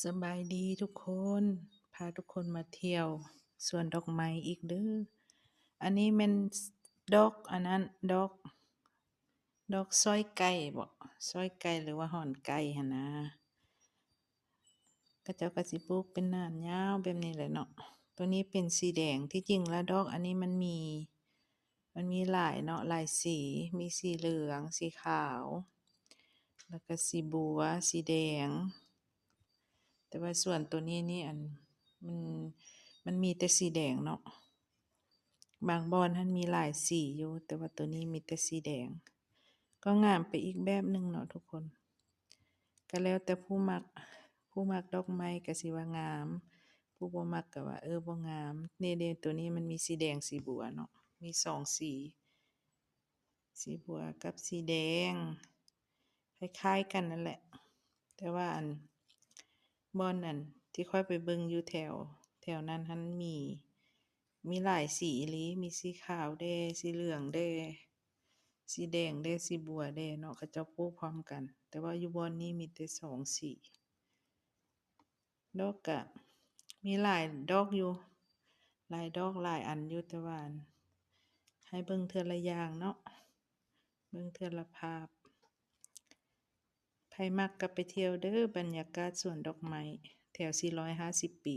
สบายดีทุกคน พาทุกคนมาเที่ยวสวนดอกไม้อีกเด้อ อันนี้แม่นดอกอันนั้นดอกซ้อยไก่บ่ซ้อยไก่หรือว่าฮ้อนไก่หั้นนะเขาเจ้าก็สิปลูกเป็นน่านยาวแบบนี้แหละเนาะ ตัวนี้เป็นสีแดง ที่จริงแล้วดอกอันนี้มันมีหลายเนาะ หลายสี มีสีเหลือง สีขาว แล้วก็สีบัว สีแดง แต่ว่าส่วนตัวนี้นี่มันมันมีแต่สีแดงเนาะ บางบ่อนหั้นมีหลายสีอยู่ แต่ว่าตัวนี้มีแต่สีแดง ก็งามไปอีกแบบหนึ่งเนาะทุกคน ก็แล้วแต่ผู้มัก ผู้มักดอกไม้ก็สิว่างาม ผู้บ่มักก็ว่าบ่งาม นี่เดะตัวนี้มันมีสีแดงสีบัวเนาะ มีสองสี สีบัวกับสีแดง คล้ายๆกันนั่นแหละ แต่ว่าบ่อนนั้นที่ข้อยไปเบิ่งอยู่แถวนั้นหั้นมีหลายสีอีหลี มีสีขาวแด่ สีเหลืองแด่ สีแดงแด่ สีบัวแด่เนาะ เขาเจ้าปลูกพร้อมกัน แต่ว่าอยู่บ่อนนี้มีแต่สองสี ดอกก็มีหลายดอกอยู่ หลายดอกหลายอันอยู่แต่ว่าให้เบิ่งเทื่อละอย่างเนาะ เบิ่งเทื่อละภาพ ไผมักก็ไปเที่ยวเด้อบรรยากาศสวนดอกไม้แถว450 ปี